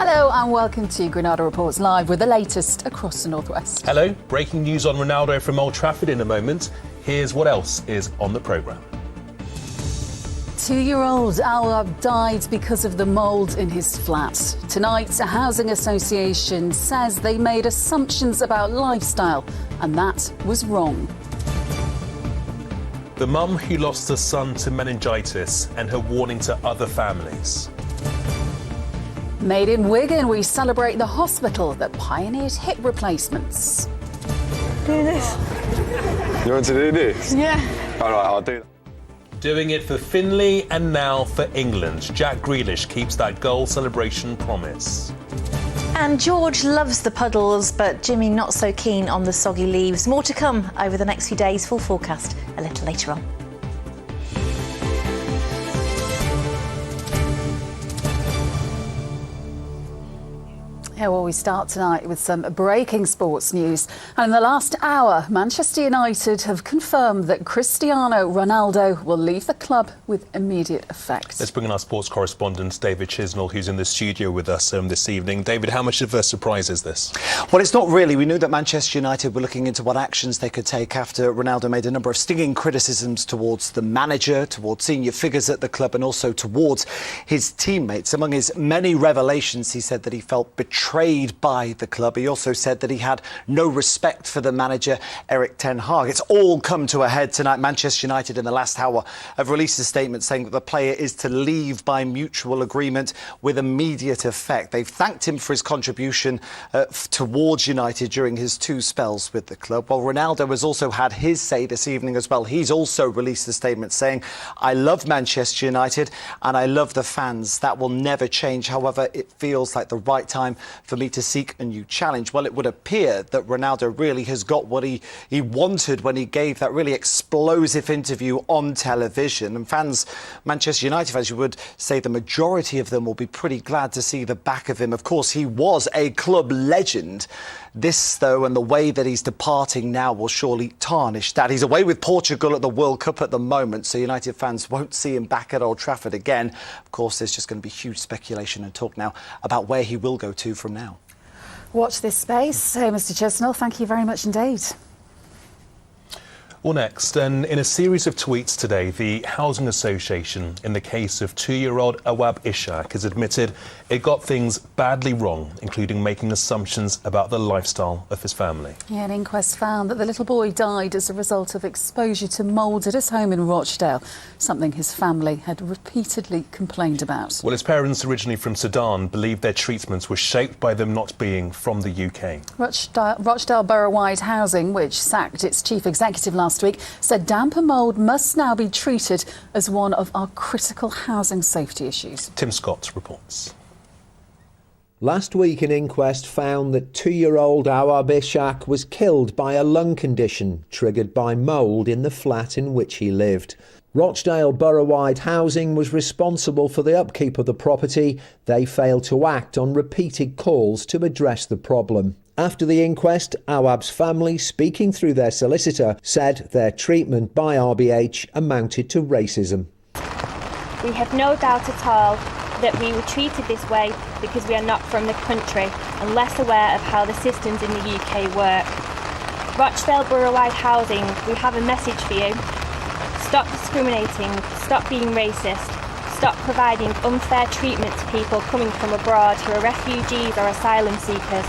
Hello and welcome to Granada Reports Live with the latest across the northwest. Hello, breaking news on Ronaldo from Old Trafford in a moment. Here's what else is on the programme. 2-year-old Awab died because of the mould in his flat. Tonight, a housing association says they made assumptions about lifestyle, and that was wrong. The mum who lost her son to meningitis and her warning to other families. Made in Wigan, we celebrate the hospital that pioneered hip replacements. Do this. You want to do this? Yeah. All right, I'll do that. Doing it for Finley and now for England. Jack Grealish keeps that goal celebration promise. And George loves the puddles, but Jimmy not so keen on the soggy leaves. More to come over the next few days. Full forecast a little later on. Yeah, well, we start tonight with some breaking sports news. And in the last hour, Manchester United have confirmed that Cristiano Ronaldo will leave the club with immediate effect. Let's bring in our sports correspondent, David Chisnell, who's in the studio with us this evening. David, how much of a surprise is this? Well, it's not really. We knew that Manchester United were looking into what actions they could take after Ronaldo made a number of stinging criticisms towards the manager, towards senior figures at the club, and also towards his teammates. Among his many revelations, he said that he felt betrayed by the club. He also said that he had no respect for the manager, Erik ten Hag. It's all come to a head tonight. Manchester United in the last hour have released a statement saying that the player is to leave by mutual agreement with immediate effect. They've thanked him for his contribution towards United during his 2 spells with the club. Well, Ronaldo has also had his say this evening as well. He's also released a statement saying, "I love Manchester United and I love the fans. That will never change. However, it feels like the right time for me to seek a new challenge." Well, it would appear that Ronaldo really has got what he wanted when he gave that really explosive interview on television. And fans, Manchester United fans, you would say the majority of them will be pretty glad to see the back of him. Of course, he was a club legend. This, though, and the way that he's departing now will surely tarnish that. He's away with Portugal at the World Cup at the moment, so United fans won't see him back at Old Trafford again. Of course, there's just going to be huge speculation and talk now about where he will go to from now. Watch this space. Mr. Chisnell, thank you very much indeed. Well, next, and in a series of tweets today, the Housing Association, in the case of 2-year-old Awab Ishak, has admitted it got things badly wrong, including making assumptions about the lifestyle of his family. Yeah, an inquest found that the little boy died as a result of exposure to mould at his home in Rochdale, something his family had repeatedly complained about. Well, his parents, originally from Sudan, believed their treatments were shaped by them not being from the UK. Rochdale Borough-wide Housing, which sacked its chief executive last week, said damp and mould must now be treated as one of our critical housing safety issues. Tim Scott reports. Last week, an inquest found that 2-year-old Awab Ishak was killed by a lung condition triggered by mould in the flat in which he lived. Rochdale Borough-wide Housing was responsible for the upkeep of the property. They failed to act on repeated calls to address the problem. After the inquest, Awab's family, speaking through their solicitor, said their treatment by RBH amounted to racism. We have no doubt at all that we were treated this way because we are not from the country and less aware of how the systems in the UK work. Rochdale Borough-wide Housing, we have a message for you. Stop discriminating, stop being racist, stop providing unfair treatment to people coming from abroad who are refugees or asylum seekers.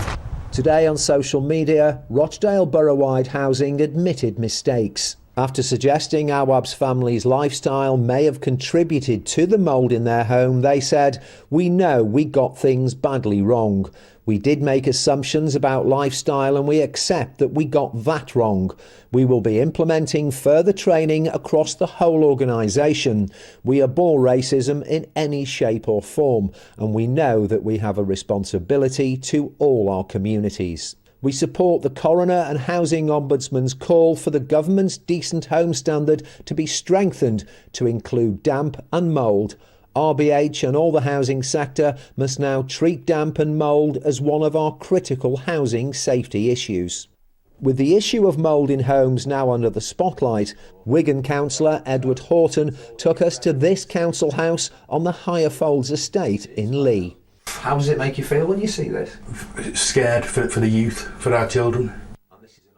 Today on social media, Rochdale Borough-wide Housing admitted mistakes. After suggesting Awab's family's lifestyle may have contributed to the mould in their home, they said, "We know we got things badly wrong. We did make assumptions about lifestyle and we accept that we got that wrong. We will be implementing further training across the whole organisation. We abhor racism in any shape or form, and we know that we have a responsibility to all our communities." We support the Coroner and Housing Ombudsman's call for the government's decent home standard to be strengthened to include damp and mould. RBH and all the housing sector must now treat damp and mould as one of our critical housing safety issues. With the issue of mould in homes now under the spotlight, Wigan councillor Edward Horton took us to this council house on the Higher Folds estate in Lee. How does it make you feel when you see this? Scared for the youth, for our children.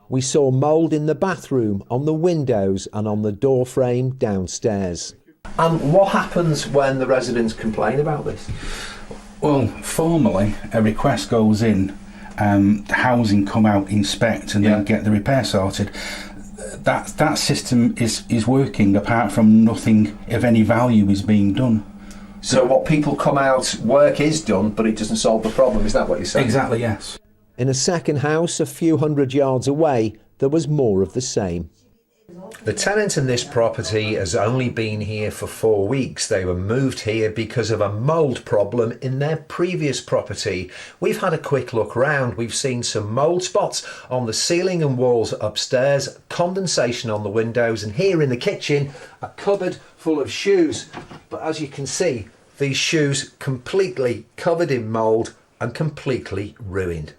We saw mould in the bathroom, on the windows and on the door frame downstairs. And what happens when the residents complain about this? Well, formally, a request goes in, housing come out, inspect, and then get the repair sorted. That system is working, apart from nothing of any value is being done. So what people come out, work is done, but it doesn't solve the problem, is that what you're saying? Exactly, yes. In a second house a few hundred yards away, there was more of the same. The tenant in this property has only been here for 4 weeks. They were moved here because of a mould problem in their previous property. We've had a quick look round. We've seen some mould spots on the ceiling and walls upstairs, condensation on the windows, and here in the kitchen, a cupboard full of shoes. But as you can see, these shoes completely covered in mould and completely ruined.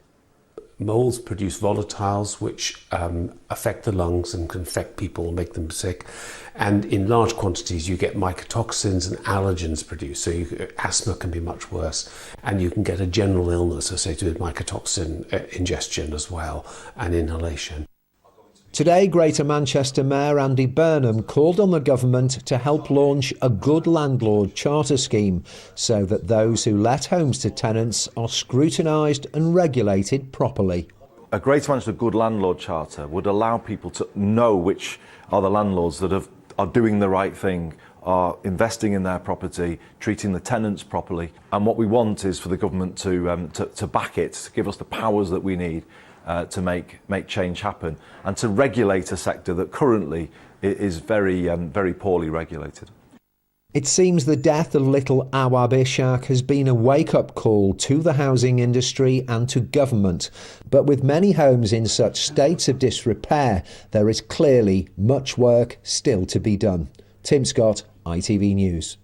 Moulds produce volatiles which affect the lungs and can affect people, make them sick. And in large quantities you get mycotoxins and allergens produced, so asthma can be much worse. And you can get a general illness associated with mycotoxin ingestion as well, and inhalation. Today, Greater Manchester Mayor Andy Burnham called on the government to help launch a good landlord charter scheme so that those who let homes to tenants are scrutinised and regulated properly. A Greater Manchester Good Landlord Charter would allow people to know which are the landlords that are doing the right thing, are investing in their property, treating the tenants properly. And what we want is for the government to back it, to give us the powers that we need to make change happen, and to regulate a sector that currently is very poorly regulated. It seems the death of little Awab Ishaq has been a wake-up call to the housing industry and to government. But with many homes in such states of disrepair, there is clearly much work still to be done. Tim Scott, ITV News.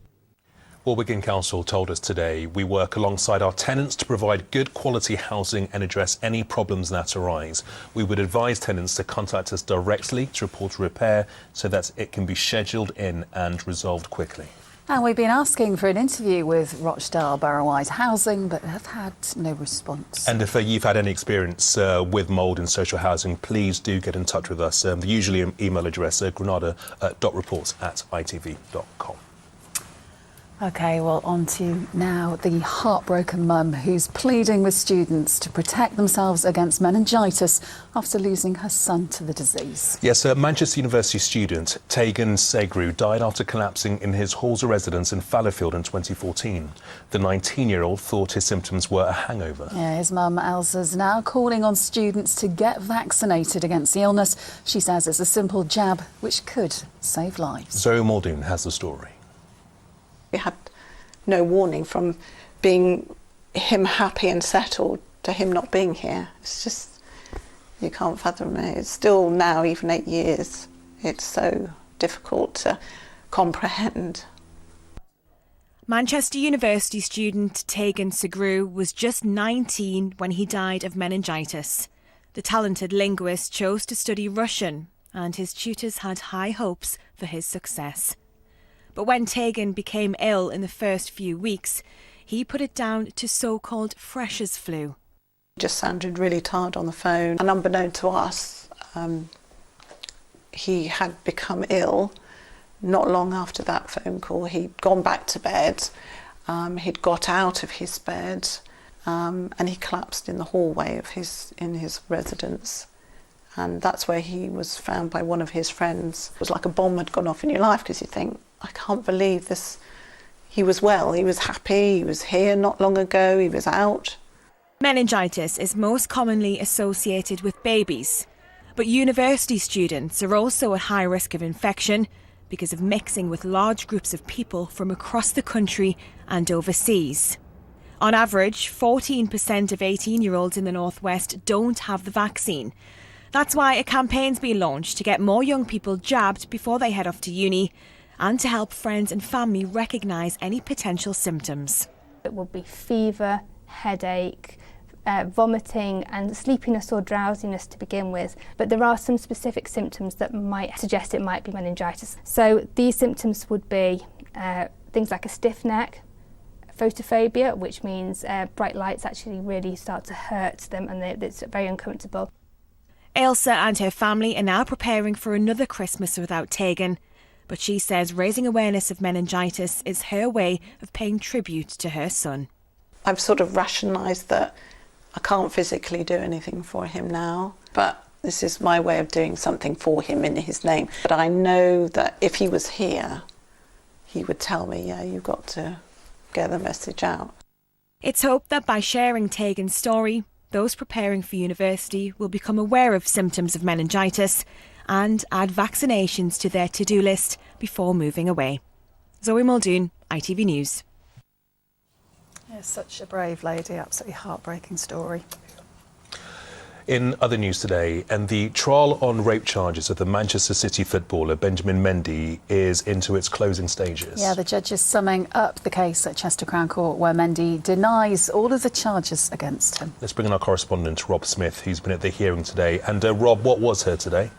Well, Wigan Council told us today we work alongside our tenants to provide good quality housing and address any problems that arise. We would advise tenants to contact us directly to report a repair so that it can be scheduled in and resolved quickly. And we've been asking for an interview with Rochdale Borough-wide Housing, but have had no response. And if you've had any experience with mould in social housing, please do get in touch with us. The usual email address, granada.reports@itv.com. OK, well, on to now the heartbroken mum who's pleading with students to protect themselves against meningitis after losing her son to the disease. Yes, a Manchester University student, Tegan Segru, died after collapsing in his Halser residence in Fallowfield in 2014. The 19-year-old thought his symptoms were a hangover. Yeah, his mum, Elsa's now calling on students to get vaccinated against the illness. She says it's a simple jab which could save lives. Zoe Muldoon has the story. We had no warning from being him happy and settled to him not being here. It's just, you can't fathom it. It's still now, even 8 years, it's so difficult to comprehend. Manchester University student Tegan Segru was just 19 when he died of meningitis. The talented linguist chose to study Russian, and his tutors had high hopes for his success. But when Tegan became ill in the first few weeks, he put it down to so-called freshers' flu. He just sounded really tired on the phone, and unbeknown to us, he had become ill. Not long after that phone call, he'd gone back to bed, he'd got out of his bed, and he collapsed in the hallway of his residence. And that's where he was found by one of his friends. It was like a bomb had gone off in your life, because you think, I can't believe this. He was well, he was happy, he was here not long ago, he was out. Meningitis is most commonly associated with babies, but university students are also at high risk of infection because of mixing with large groups of people from across the country and overseas. On average, 14% of 18-year-olds in the Northwest don't have the vaccine. That's why a campaign's been launched to get more young people jabbed before they head off to uni, and to help friends and family recognise any potential symptoms. It will be fever, headache, vomiting and sleepiness or drowsiness to begin with, but there are some specific symptoms that might suggest it might be meningitis. So these symptoms would be things like a stiff neck, photophobia, which means bright lights actually really start to hurt them and it's very uncomfortable. Ailsa and her family are now preparing for another Christmas without Tegan, but she says raising awareness of meningitis is her way of paying tribute to her son. I've sort of rationalised that I can't physically do anything for him now, but this is my way of doing something for him in his name. But I know that if he was here, he would tell me, yeah, you've got to get the message out. It's hoped that by sharing Tegan's story, those preparing for university will become aware of symptoms of meningitis and add vaccinations to their to-do list before moving away. Zoe Muldoon, ITV News. Yeah, such a brave lady, absolutely heartbreaking story. In other news today, and the trial on rape charges of the Manchester City footballer Benjamin Mendy is into its closing stages. Yeah, the judge is summing up the case at Chester Crown Court where Mendy denies all of the charges against him. Let's bring in our correspondent Rob Smith, who's been at the hearing today. And Rob, what was heard today?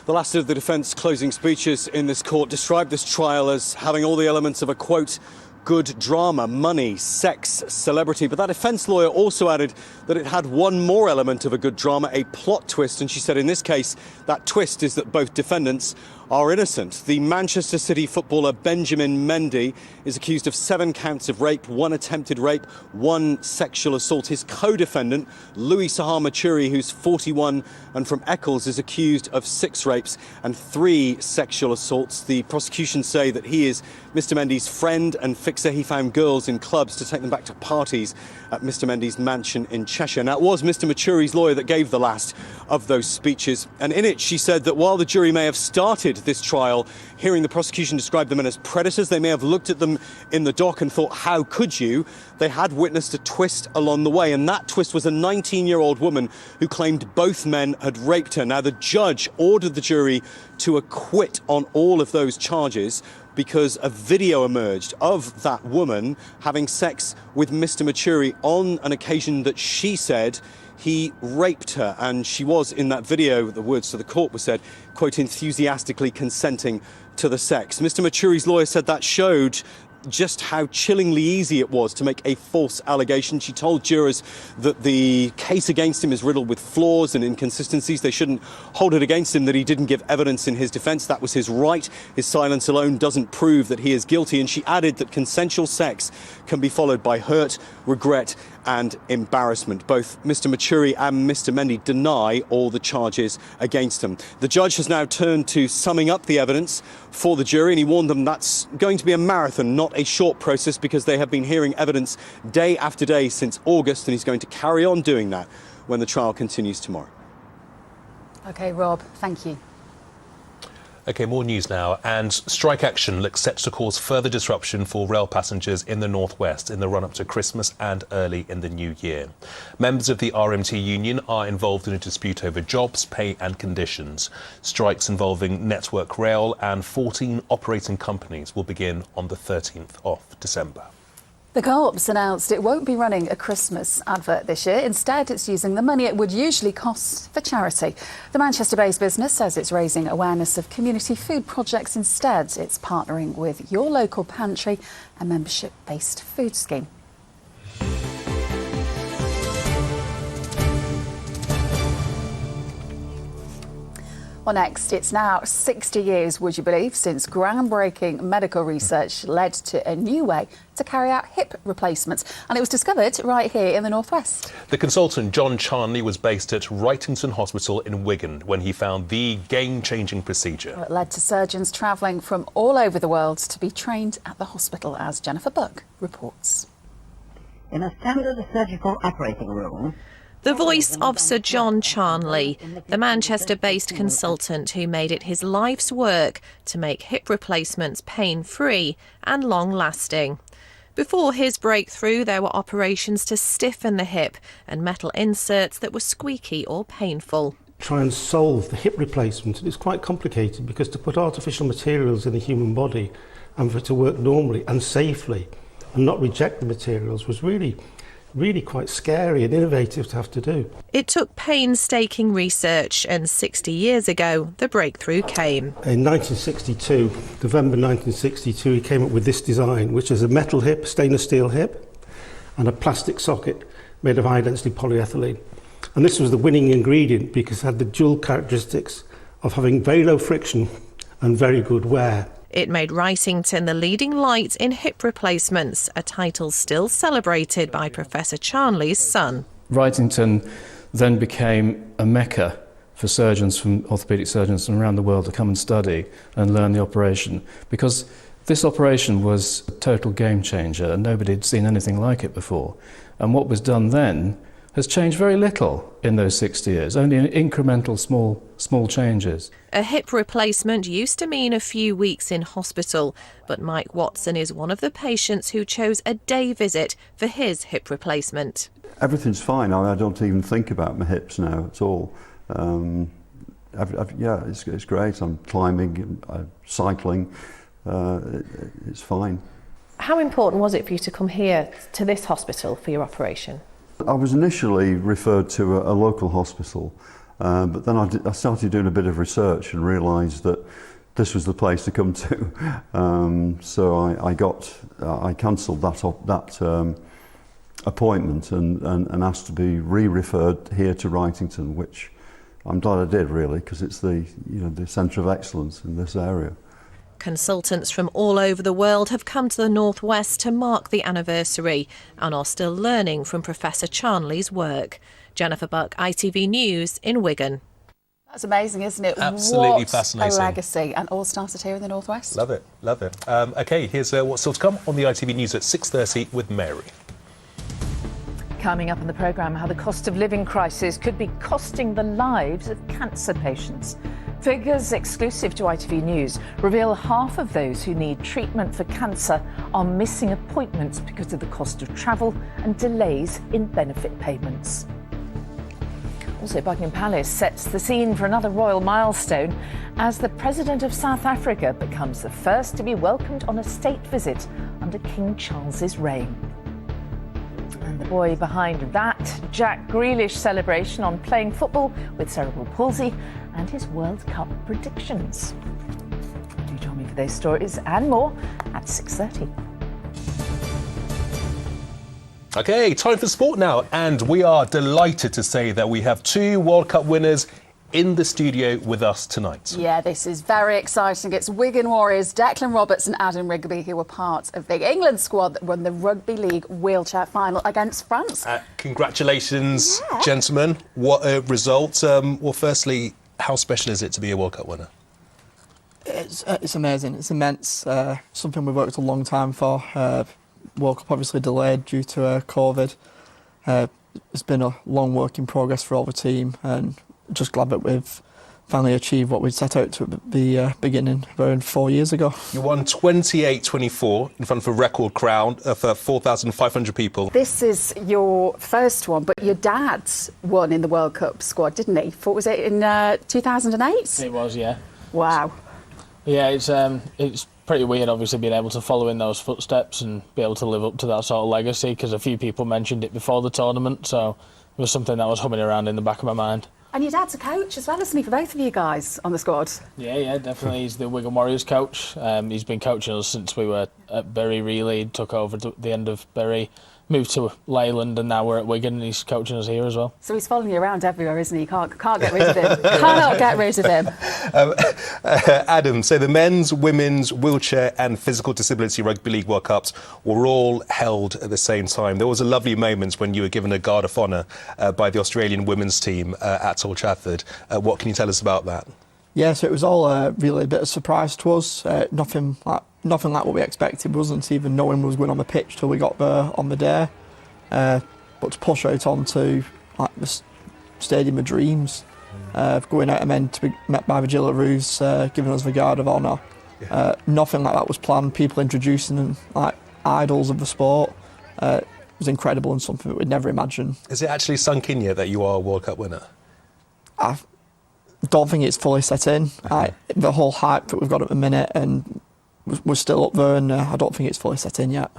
The last of the defence closing speeches in this court described this trial as having all the elements of a, quote, good drama, money, sex, celebrity. But that defence lawyer also added that it had one more element of a good drama, a plot twist. And she said in this case, that twist is that both defendants are innocent. The Manchester City footballer Benjamin Mendy is accused of 7 counts of rape, 1 attempted rape, 1 sexual assault. His co-defendant, Louis Sahar Machuri, who's 41 and from Eccles, is accused of 6 rapes and 3 sexual assaults. The prosecution say that he is Mr Mendy's friend and fixer. He found girls in clubs to take them back to parties at Mr Mendy's mansion in Cheshire. Now, it was Mr Machuri's lawyer that gave the last of those speeches, and in it she said that while the jury may have started this trial hearing the prosecution describe the men as predators, they may have looked at them in the dock and thought, how could you? They had witnessed a twist along the way, and that twist was a 19-year-old woman who claimed both men had raped her. Now, the judge ordered the jury to acquit on all of those charges because a video emerged of that woman having sex with Mr Machuri on an occasion that she said he raped her, and she was, in that video, the words to the court were said, quote, enthusiastically consenting to the sex. Mr Machuri's lawyer said that showed just how chillingly easy it was to make a false allegation. She told jurors that the case against him is riddled with flaws and inconsistencies. They shouldn't hold it against him that he didn't give evidence in his defence. That was his right. His silence alone doesn't prove that he is guilty. And she added that consensual sex can be followed by hurt, regret and embarrassment. Both Mr Machuri and Mr Mendy deny all the charges against him. The judge has now turned to summing up the evidence for the jury, and he warned them that's going to be a marathon, not a short process, because they have been hearing evidence day after day since August, and he's going to carry on doing that when the trial continues tomorrow. OK, Rob, thank you. OK, more news now. And strike action looks set to cause further disruption for rail passengers in the northwest in the run-up to Christmas and early in the new year. Members of the RMT union are involved in a dispute over jobs, pay and conditions. Strikes involving Network Rail and 14 operating companies will begin on the 13th of December. The Co-op's announced it won't be running a Christmas advert this year. Instead, it's using the money it would usually cost for charity. The Manchester-based business says it's raising awareness of community food projects instead. It's partnering with Your Local Pantry, a membership-based food scheme. Well, next, it's now 60 years, would you believe, since groundbreaking medical research led to a new way to carry out hip replacements. And it was discovered right here in the northwest. The consultant, John Charnley, was based at Wrightington Hospital in Wigan when he found the game-changing procedure. Well, it led to surgeons travelling from all over the world to be trained at the hospital, as Jennifer Buck reports. In a standard surgical operating room, the voice of Sir John Charnley, the Manchester-based consultant who made it his life's work to make hip replacements pain-free and long-lasting. Before his breakthrough, there were operations to stiffen the hip and metal inserts that were squeaky or painful. Try and solve the hip replacement. It's quite complicated because to put artificial materials in the human body and for it to work normally and safely and not reject the materials was really really quite scary and innovative to have to do. It took painstaking research, and 60 years ago, the breakthrough came. In 1962, November 1962, he came up with this design, which is a metal hip, stainless steel hip, and a plastic socket made of high-density polyethylene. And this was the winning ingredient because it had the dual characteristics of having very low friction and very good wear. It made Wrightington the leading light in hip replacements, a title still celebrated by Professor Charnley's son. Wrightington then became a mecca for surgeons, from orthopaedic surgeons from around the world, to come and study and learn the operation, because this operation was a total game changer and nobody had seen anything like it before. And what was done then has changed very little in those 60 years, only incremental small changes. A hip replacement used to mean a few weeks in hospital, but Mike Watson is one of the patients who chose a day visit for his hip replacement. Everything's fine. I don't even think about my hips now at all. Yeah, it's great. I'm climbing, cycling. It's fine. How important was it for you to come here to this hospital for your operation? I was initially referred to a local hospital, but then I started doing a bit of research and realised that this was the place to come to. So I cancelled that appointment and asked to be re-referred here to Wrightington, which I'm glad I did, really, because it's the centre of excellence in this area. Consultants from all over the world have come to the Northwest to mark the anniversary and are still learning from Professor Charnley's work. Jennifer Buck, ITV News in Wigan. That's amazing, isn't it? Absolutely what fascinating. A legacy, and all started here in the Northwest. Love it, love it. OK, here's what's still to come on the ITV News at 6:30 with Mary. Coming up in the programme, how the cost of living crisis could be costing the lives of cancer patients. Figures exclusive to ITV News reveal half of those who need treatment for cancer are missing appointments because of the cost of travel and delays in benefit payments. Also, Buckingham Palace sets the scene for another royal milestone as the President of South Africa becomes the first to be welcomed on a state visit under King Charles's reign. And the boy behind that, Jack Grealish celebration on playing football with cerebral palsy and his World Cup predictions. Do join me for those stories and more at 6:30. OK, time for sport now, and we are delighted to say that we have two World Cup winners in the studio with us tonight. Yeah, this is very exciting. It's Wigan Warriors Declan Roberts and Adam Rigby, who were part of the England squad that won the Rugby League wheelchair final against France. Congratulations, gentlemen. What a result. Well, firstly, how special is it to be a World Cup winner? It's amazing. It's immense. Something we've worked a long time for. World Cup obviously delayed due to COVID. It's been a long work in progress for all the team, and just glad that we've finally achieved what we set out to at the beginning around 4 years ago. You won 28-24 in front of a record crowd of 4,500 people. This is your first one, but your dad won in the World Cup squad, didn't he? What was it, in 2008? It was, yeah. Wow. Yeah, it's pretty weird, obviously, being able to follow in those footsteps and be able to live up to that sort of legacy, because a few people mentioned it before the tournament, so it was something that was humming around in the back of my mind. And your dad's a coach as well, isn't he, for both of you guys on the squad? Yeah, definitely. He's the Wigan Warriors coach. He's been coaching us since we were at Bury, really. He took over at the end of Bury, moved to Leyland, and now we're at Wigan, and he's coaching us here as well. So he's following you around everywhere, isn't he? Can't get rid of him. Cannot get rid of him. Adam, so the men's, women's, wheelchair and physical disability Rugby League World Cups were all held at the same time. There was a lovely moment when you were given a Guard of Honour by the Australian women's team at Old Trafford. What can you tell us about that? Yeah, so it was all really a bit of a surprise to us. Nothing like what we expected. We wasn't even knowing we was going on the pitch till we got there on the day. But to push out onto the stadium of dreams, going out and then to be met by the Gillaroos, giving us the Guard of Honour. Nothing like that was planned. People introducing them like idols of the sport. It was incredible and something that we'd never imagined. Is it actually sunk in yet that you are a World Cup winner? I don't think it's fully set in. The whole hype that we've got at the minute, and we're still up there, and I don't think it's fully set in yet.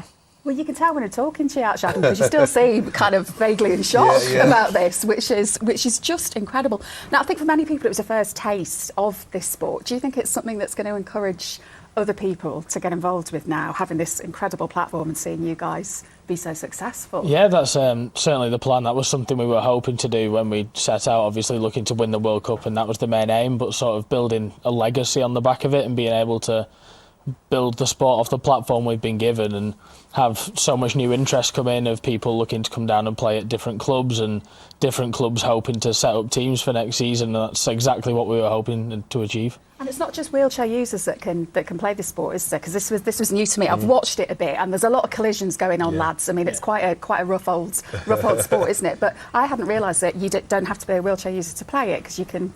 Well, you can tell when I'm talking to you, actually, because you still seem kind of vaguely in shock about this, which is just incredible. Now, I think for many people it was a first taste of this sport. Do you think it's something that's going to encourage other people to get involved with now, having this incredible platform and seeing you guys be so successful? Yeah, that's certainly the plan. That was something we were hoping to do when we set out, obviously looking to win the World Cup, and that was the main aim, but sort of building a legacy on the back of it and being able to build the sport off the platform we've been given and have so much new interest come in of people looking to come down and play at different clubs and different clubs hoping to set up teams for next season. And that's exactly what we were hoping to achieve. And it's not just wheelchair users that can play this sport, is there? Because this was new to me. I've watched it a bit, and there's a lot of collisions going on, lads. I mean, it's quite a rough old sport, isn't it? But I hadn't realised that you don't have to be a wheelchair user to play it, because you can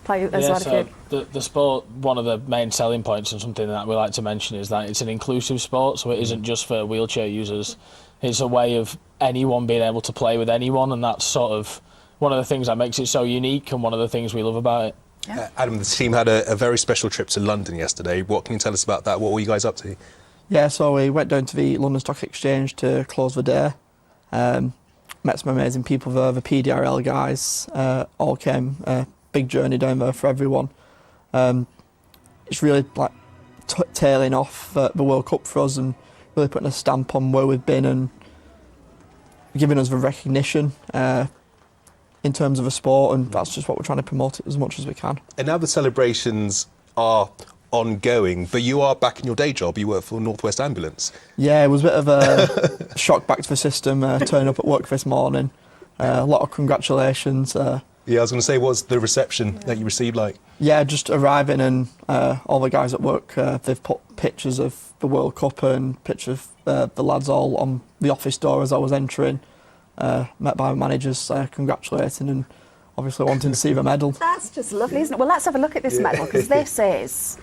play as well if you... The sport, one of the main selling points and something that we like to mention is that it's an inclusive sport, so it isn't just for wheelchair users. It's a way of anyone being able to play with anyone, and that's sort of one of the things that makes it so unique and one of the things we love about it. Adam, the team had a very special trip to London yesterday. What can you tell us about that? What were you guys up to? Yeah, so we went down to the London Stock Exchange to close the day. Met some amazing people there, the PDRL guys all came. Big journey down there for everyone. It's really like tailing off the World Cup for us and really putting a stamp on where we've been and giving us the recognition in terms of a sport, and that's just what we're trying to promote it as much as we can. And now the celebrations are ongoing, but you are back in your day job. You work for North West Ambulance. Yeah, it was a bit of a shock back to the system, turning up at work this morning. A lot of congratulations. Yeah, I was going to say, what's the reception that you received like? Yeah, just arriving and all the guys at work, they've put pictures of the World Cup and pictures of the lads all on the office door as I was entering. Met by the managers congratulating and obviously wanting to see the medal. That's just lovely, isn't it? Well, let's have a look at this medal, because this is...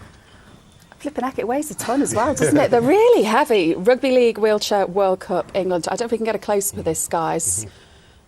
Flipping heck, it weighs a ton as well, doesn't it? They're really heavy. Rugby League Wheelchair World Cup England. I don't know if we can get a close-up of this, guys.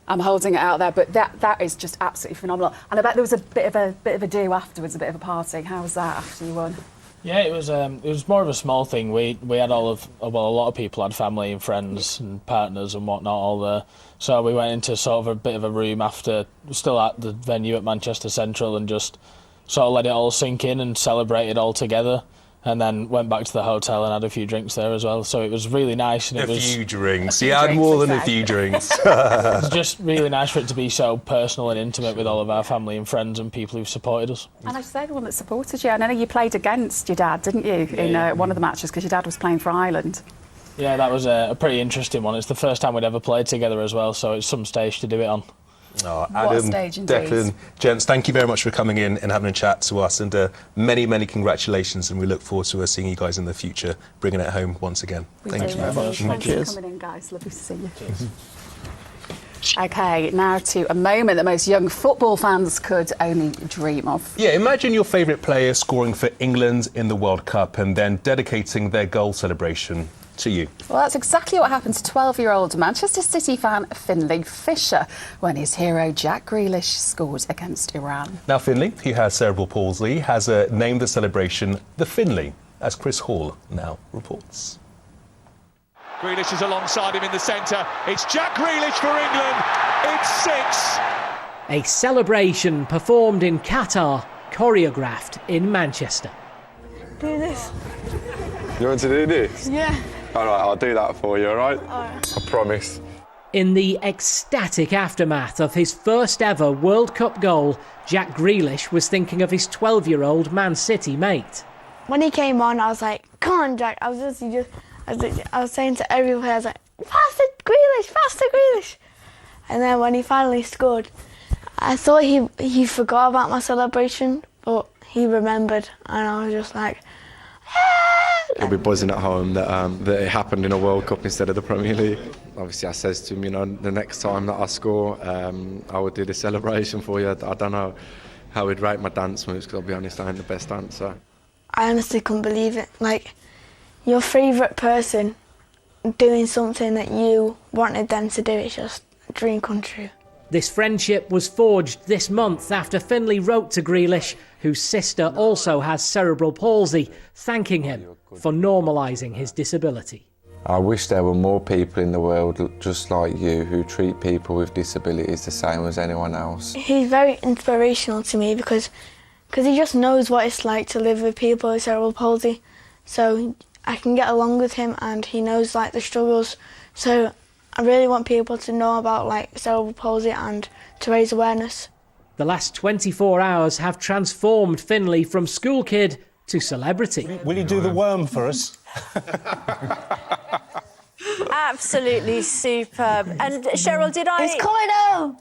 I'm holding it out there, but that is just absolutely phenomenal. And I bet there was a bit of a do afterwards, a bit of a party. How was that after you won? Yeah, it was more of a small thing. We had a lot of people had family and friends and partners and whatnot all there. So we went into sort of a bit of a room after, still at the venue at Manchester Central, and just sort of let it all sink in and celebrated all together. And then went back to the hotel and had a few drinks there as well. So it was really nice. And few drinks. Yeah, I had more than a few drinks. It was just really nice for it to be so personal and intimate with all of our family and friends and people who've supported us. And I should say, the one that supported you. I know you played against your dad, didn't you, in one of the matches, because your dad was playing for Ireland. Yeah, that was a pretty interesting one. It's the first time we'd ever played together as well, so it's some stage to do it on. Oh, Adam, Declan, gents, thank you very much for coming in and having a chat to us, and many, many congratulations, and we look forward to seeing you guys in the future, bringing it home once again. Thank you very much. Thank you for coming in, guys. Lovely to see you. OK, now to a moment that most young football fans could only dream of. Yeah, imagine your favourite player scoring for England in the World Cup and then dedicating their goal celebration to you. Well, that's exactly what happened to 12-year-old Manchester City fan Finley Fisher when his hero Jack Grealish scored against Iran. Now, Finley, who has cerebral palsy, has named the celebration the Finley, as Chris Hall now reports. Grealish is alongside him in the centre. It's Jack Grealish for England. It's 6. A celebration performed in Qatar, choreographed in Manchester. Do this. You want to do this? Yeah. All right, I'll do that for you, all right? I promise. In the ecstatic aftermath of his first ever World Cup goal, Jack Grealish was thinking of his 12-year-old Man City mate. When he came on, I was like, "Come on, Jack!" I was saying to everyone, I was like, "Faster, Grealish!" And then when he finally scored, I thought he forgot about my celebration, but he remembered, and I was just like, He'll be buzzing at home that it happened in a World Cup instead of the Premier League. Obviously, I says to him, the next time that I score, I will do the celebration for you. I don't know how he'd rate my dance moves, because I'll be honest, I ain't the best dancer. I honestly couldn't believe it. Like, your favourite person doing something that you wanted them to do, it's just a dream come true. This friendship was forged this month after Finley wrote to Grealish, whose sister also has cerebral palsy, thanking him for normalising his disability. I wish there were more people in the world just like you who treat people with disabilities the same as anyone else. He's very inspirational to me because he just knows what it's like to live with people with cerebral palsy. So I can get along with him, and he knows like the struggles. So I really want people to know about like cerebral palsy and to raise awareness. The last 24 hours have transformed Finley from school kid to celebrity. Will you do the worm for us? Absolutely superb. And Cheryl, did I... It's coming home!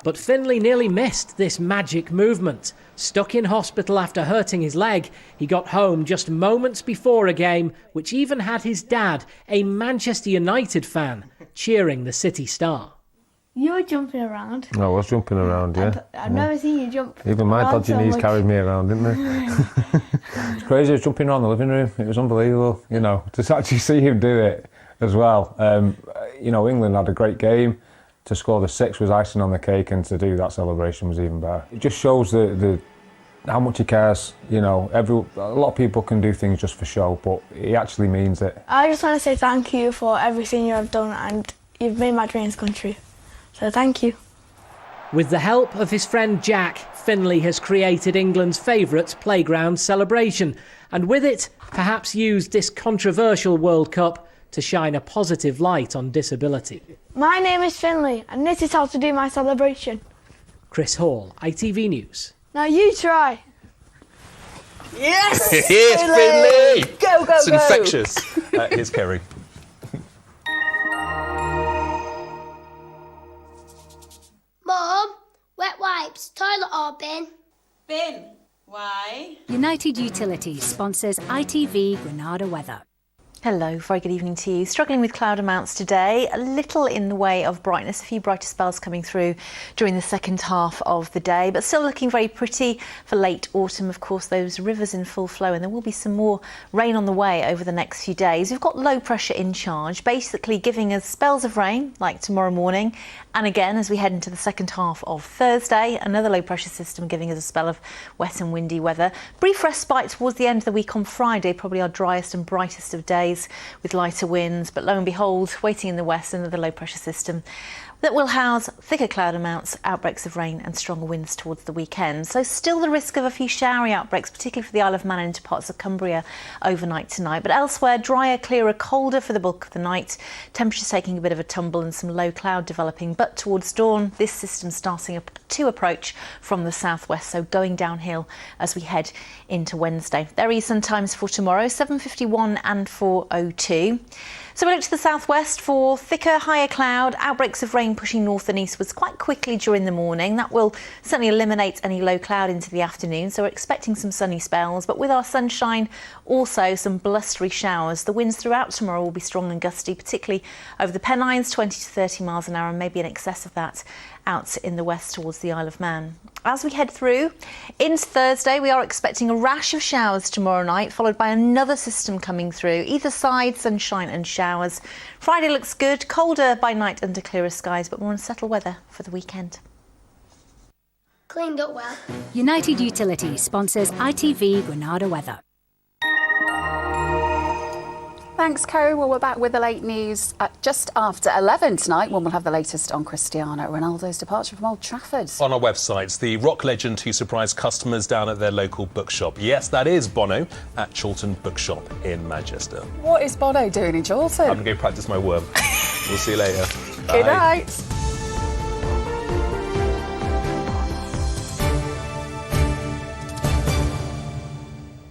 But Finley nearly missed this magic movement. Stuck in hospital after hurting his leg, he got home just moments before a game, which even had his dad, a Manchester United fan, cheering the City star. You were jumping around. I was jumping around, yeah. I've never seen you jump. Even my around dodgy so knees much. carried me around, didn't they? It's crazy. I was jumping around the living room. It was unbelievable, you know, to actually see him do it as well. You know, England had a great game. To score the 6 was icing on the cake, and to do that celebration was even better. It just shows how much he cares. You know, a lot of people can do things just for show, but he actually means it. I just want to say thank you for everything you have done, and you've made my dreams come true. So thank you. With the help of his friend Jack, Finley has created England's favourite playground celebration, and with it, perhaps used this controversial World Cup to shine a positive light on disability. My name is Finley, and this is how to do my celebration. Chris Hall, ITV News. Now you try. Yes! Yes, Finley! Go, go, it's go! infectious. Here's Kerry. Mum, wet wipes, toilet or bin? Bin. Why? United Utilities sponsors ITV Granada weather. Hello, very good evening to you. Struggling with cloud amounts today, a little in the way of brightness, a few brighter spells coming through during the second half of the day, but still looking very pretty for late autumn. Of course, those rivers in full flow, and there will be some more rain on the way over the next few days. We've got low pressure in charge, basically giving us spells of rain like tomorrow morning, and again as we head into the second half of Thursday, another low pressure system giving us a spell of wet and windy weather. Brief respite towards the end of the week on Friday, probably our driest and brightest of days, with lighter winds, but lo and behold, waiting in the west, another low pressure system that will house thicker cloud amounts, outbreaks of rain and stronger winds towards the weekend. So still the risk of a few showery outbreaks, particularly for the Isle of Man and into parts of Cumbria overnight tonight. But elsewhere, drier, clearer, colder for the bulk of the night. Temperatures taking a bit of a tumble and some low cloud developing. But towards dawn, this system starting to approach from the southwest, so going downhill as we head into Wednesday. There are sun times for tomorrow, 7:51 and 4:02. So we look to the southwest for thicker, higher cloud, outbreaks of rain pushing north and eastwards quite quickly during the morning. That will certainly eliminate any low cloud into the afternoon, so we're expecting some sunny spells, but with our sunshine, also some blustery showers. The winds throughout tomorrow will be strong and gusty, particularly over the Pennines, 20 to 30 miles an hour, and maybe in excess of that out in the west towards the Isle of Man. As we head through into Thursday, we are expecting a rash of showers tomorrow night, followed by another system coming through. Either side, sunshine and showers. Friday looks good, colder by night under clearer skies, but more unsettled weather for the weekend. Cleaned up well. United Utilities sponsors ITV Granada weather. Thanks, Kerry. Well, we're back with the late news at just after 11 tonight, when we'll have the latest on Cristiano Ronaldo's departure from Old Trafford. On our websites, the rock legend who surprised customers down at their local bookshop. Yes, that is Bono at Chorlton Bookshop in Manchester. What is Bono doing in Chorlton? I'm going to go practice my worm. We'll see you later. Good Bye. night.